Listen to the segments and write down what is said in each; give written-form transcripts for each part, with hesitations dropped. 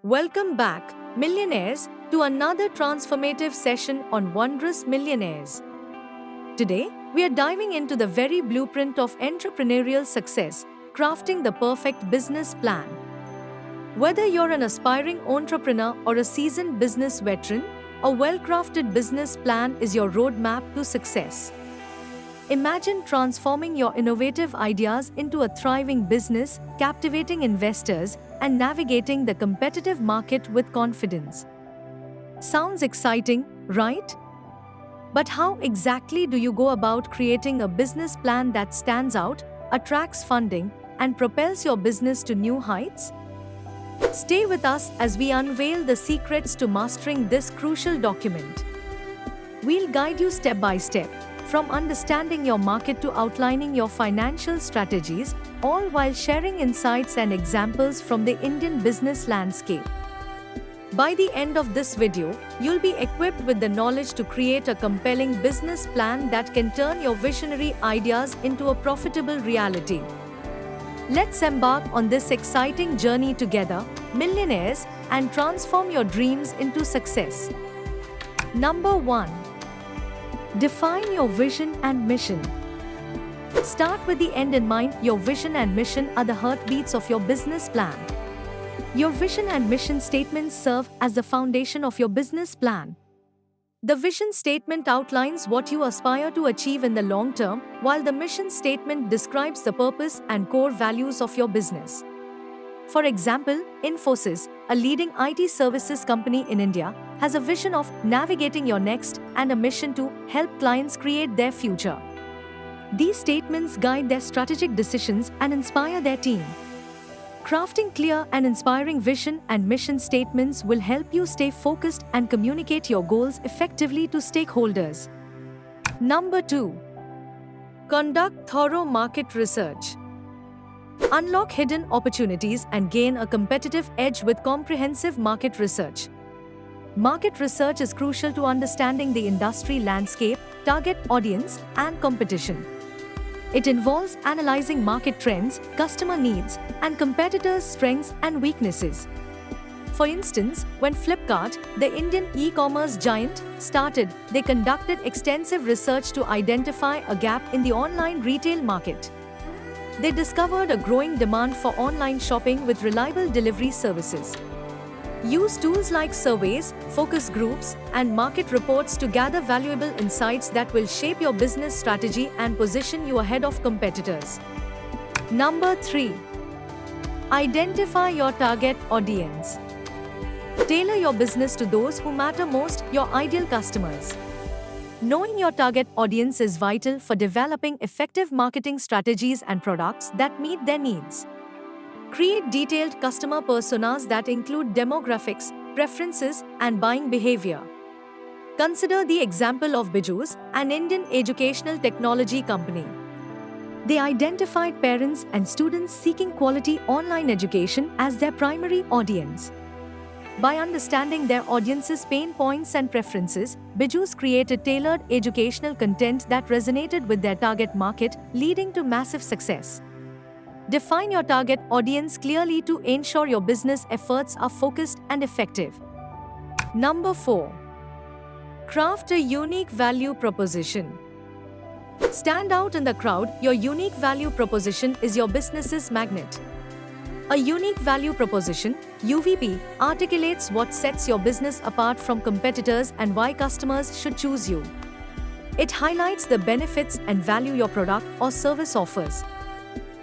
Welcome back, millionaires, to another transformative session on Wondrous Millionaires. Today, we are diving into the very blueprint of entrepreneurial success, crafting the perfect business plan. Whether you're an aspiring entrepreneur or a seasoned business veteran, a well crafted business plan is your roadmap to success. Imagine transforming your innovative ideas into a thriving business, captivating investors, and navigating the competitive market with confidence. Sounds exciting, right? But how exactly do you go about creating a business plan that stands out, attracts funding, and propels your business to new heights? Stay with us as we unveil the secrets to mastering this crucial document. We'll guide you step by step, from understanding your market to outlining your financial strategies, all while sharing insights and examples from the Indian business landscape. By the end of this video, you'll be equipped with the knowledge to create a compelling business plan that can turn your visionary ideas into a profitable reality. Let's embark on this exciting journey together, millionaires, and transform your dreams into success. Number 1. Define your vision and mission. Start with the end in mind. Your vision and mission are the heartbeats of your business plan. Your vision and mission statements serve as the foundation of your business plan. The vision statement outlines what you aspire to achieve in the long term, while the mission statement describes the purpose and core values of your business. For example, Infosys, a leading IT services company in India, has a vision of navigating your next and a mission to help clients create their future. These statements guide their strategic decisions and inspire their team. Crafting clear and inspiring vision and mission statements will help you stay focused and communicate your goals effectively to stakeholders. Number 2. Conduct thorough market research. Unlock hidden opportunities and gain a competitive edge with comprehensive market research. Market research is crucial to understanding the industry landscape, target audience, and competition. It involves analyzing market trends, customer needs, and competitors' strengths and weaknesses. For instance, when Flipkart, the Indian e-commerce giant, started, they conducted extensive research to identify a gap in the online retail market. They discovered a growing demand for online shopping with reliable delivery services. Use tools like surveys, focus groups, and market reports to gather valuable insights that will shape your business strategy and position you ahead of competitors. Number 3. Identify your target audience. Tailor your business to those who matter most, your ideal customers. Knowing your target audience is vital for developing effective marketing strategies and products that meet their needs. Create detailed customer personas that include demographics, preferences, and buying behavior. Consider the example of Byju's, an Indian educational technology company. They identified parents and students seeking quality online education as their primary audience. By understanding their audience's pain points and preferences, Byju's created tailored educational content that resonated with their target market, leading to massive success. Define your target audience clearly to ensure your business efforts are focused and effective. Number 4. Craft a unique value proposition. Stand out in the crowd. Your unique value proposition is your business's magnet. A unique value proposition, UVP, articulates what sets your business apart from competitors and why customers should choose you. It highlights the benefits and value your product or service offers.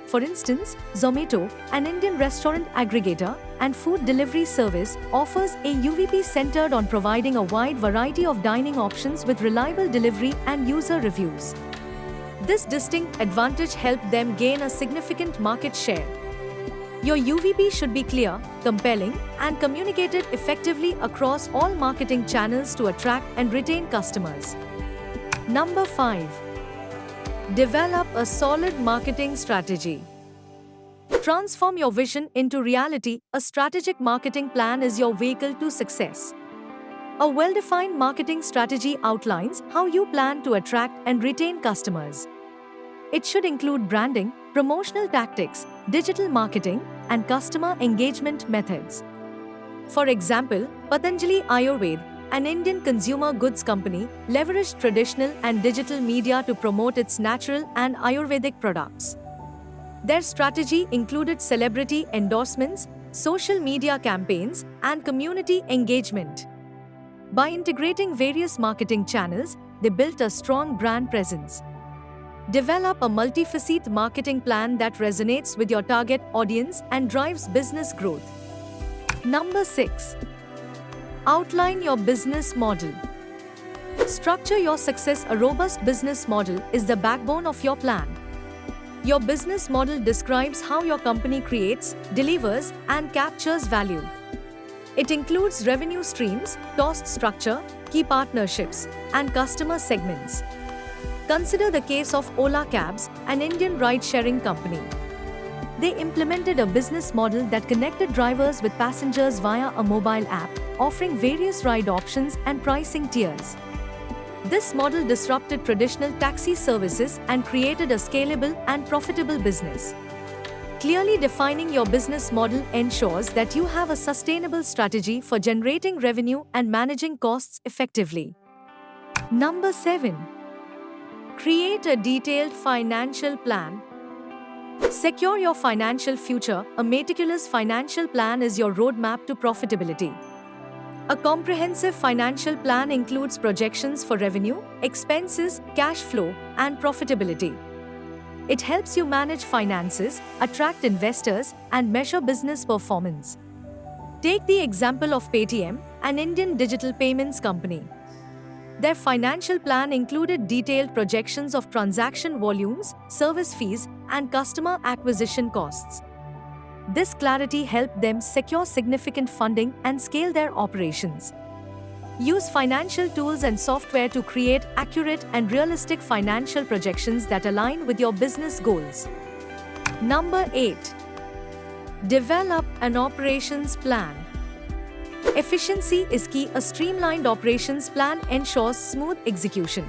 For instance, Zomato, an Indian restaurant aggregator and food delivery service, offers a UVP centered on providing a wide variety of dining options with reliable delivery and user reviews. This distinct advantage helped them gain a significant market share. Your UVP should be clear, compelling, and communicated effectively across all marketing channels to attract and retain customers. Number 5. Develop a solid marketing strategy. Transform your vision into reality. A strategic marketing plan is your vehicle to success. A well-defined marketing strategy outlines how you plan to attract and retain customers. It should include branding, promotional tactics, digital marketing, and customer engagement methods. For example, Patanjali Ayurveda, an Indian consumer goods company, leveraged traditional and digital media to promote its natural and Ayurvedic products. Their strategy included celebrity endorsements, social media campaigns, and community engagement. By integrating various marketing channels, they built a strong brand presence. Develop a multifaceted marketing plan that resonates with your target audience and drives business growth. Number 6. Outline your business model. Structure your success. A robust business model is the backbone of your plan. Your business model describes how your company creates, delivers, and captures value. It includes revenue streams, cost structure, key partnerships, and customer segments. Consider the case of Ola Cabs, an Indian ride-sharing company. They implemented a business model that connected drivers with passengers via a mobile app, offering various ride options and pricing tiers. This model disrupted traditional taxi services and created a scalable and profitable business. Clearly defining your business model ensures that you have a sustainable strategy for generating revenue and managing costs effectively. Number 7. Create a detailed financial plan. Secure your financial future. A meticulous financial plan is your roadmap to profitability. A comprehensive financial plan includes projections for revenue, expenses, cash flow, and profitability. It helps you manage finances, attract investors, and measure business performance. Take the example of Paytm, an Indian digital payments company. Their financial plan included detailed projections of transaction volumes, service fees, and customer acquisition costs. This clarity helped them secure significant funding and scale their operations. Use financial tools and software to create accurate and realistic financial projections that align with your business goals. Number 8. Develop an operations plan. Efficiency is key. A streamlined operations plan ensures smooth execution.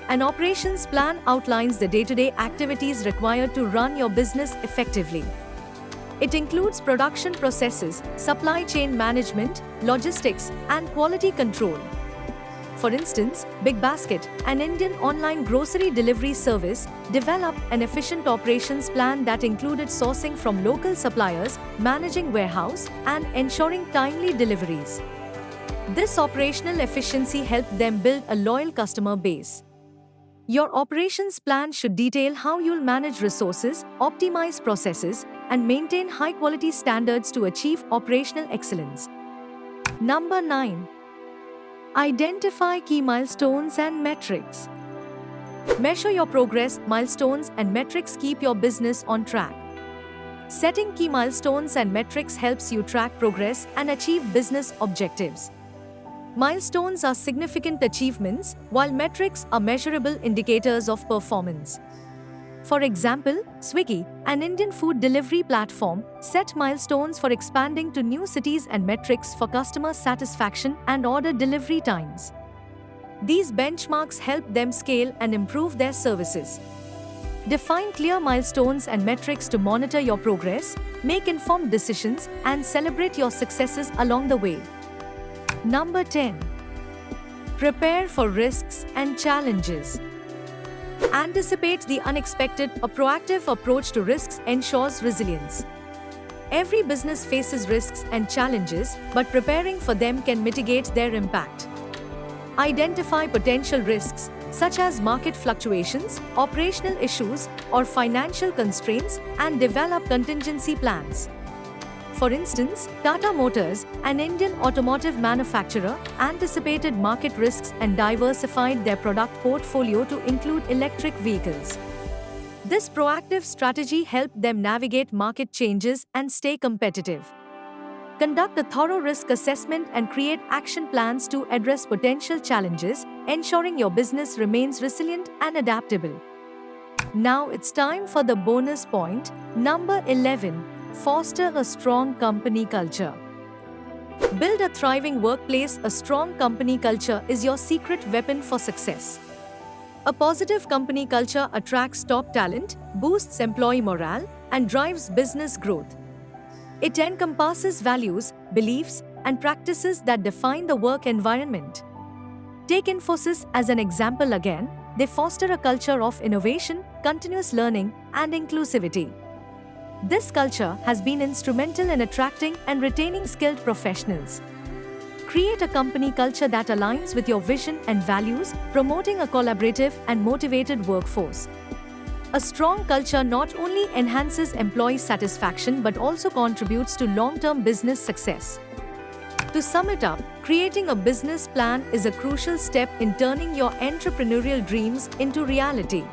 An operations plan outlines the day-to-day activities required to run your business effectively. It includes production processes, supply chain management, logistics, and quality control. For instance, BigBasket, an Indian online grocery delivery service, developed an efficient operations plan that included sourcing from local suppliers, managing warehouse, and ensuring timely deliveries. This operational efficiency helped them build a loyal customer base. Your operations plan should detail how you'll manage resources, optimize processes, and maintain high-quality standards to achieve operational excellence. Number 9. Identify key milestones and metrics. Measure your progress. Milestones and metrics keep your business on track. Setting key milestones and metrics helps you track progress and achieve business objectives. Milestones are significant achievements, while metrics are measurable indicators of performance. For example, Swiggy, an Indian food delivery platform, set milestones for expanding to new cities and metrics for customer satisfaction and order delivery times. These benchmarks help them scale and improve their services. Define clear milestones and metrics to monitor your progress, make informed decisions, and celebrate your successes along the way. Number 10. Prepare for risks and challenges. Anticipate the unexpected. A proactive approach to risks ensures resilience. Every business faces risks and challenges, but preparing for them can mitigate their impact. Identify potential risks, such as market fluctuations, operational issues, or financial constraints, and develop contingency plans. For instance, Tata Motors, an Indian automotive manufacturer, anticipated market risks and diversified their product portfolio to include electric vehicles. This proactive strategy helped them navigate market changes and stay competitive. Conduct a thorough risk assessment and create action plans to address potential challenges, ensuring your business remains resilient and adaptable. Now it's time for the bonus point, number 11. Foster a strong company culture. Build a thriving workplace. A strong company culture is your secret weapon for success. A positive company culture attracts top talent, boosts employee morale, and drives business growth. It encompasses values, beliefs, and practices that define the work environment. Take Infosys as an example again. They foster a culture of innovation, continuous learning, and inclusivity. This culture has been instrumental in attracting and retaining skilled professionals. Create a company culture that aligns with your vision and values, promoting a collaborative and motivated workforce. A strong culture not only enhances employee satisfaction but also contributes to long-term business success. To sum it up, creating a business plan is a crucial step in turning your entrepreneurial dreams into reality.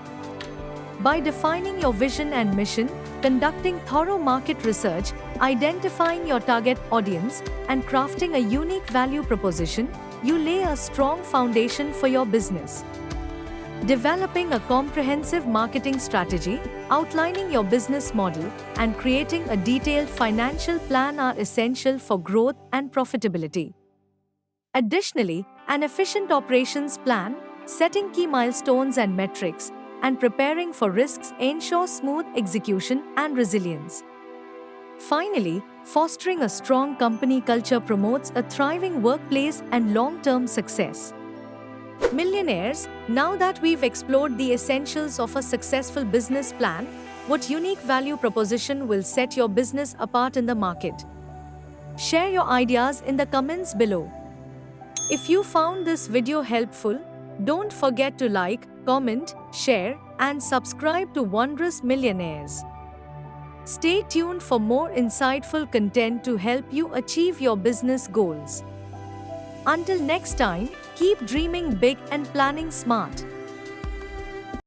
By defining your vision and mission, conducting thorough market research, identifying your target audience, and crafting a unique value proposition, you lay a strong foundation for your business. Developing a comprehensive marketing strategy, outlining your business model, and creating a detailed financial plan are essential for growth and profitability. Additionally, an efficient operations plan, setting key milestones and metrics, and preparing for risks ensure smooth execution and resilience. Finally, fostering a strong company culture promotes a thriving workplace and long-term success. Millionaires, now that we've explored the essentials of a successful business plan, what unique value proposition will set your business apart in the market? Share your ideas in the comments below. If you found this video helpful, don't forget to like, comment, share, and subscribe to Wondrous Millionaires. Stay tuned for more insightful content to help you achieve your business goals. Until next time, keep dreaming big and planning smart.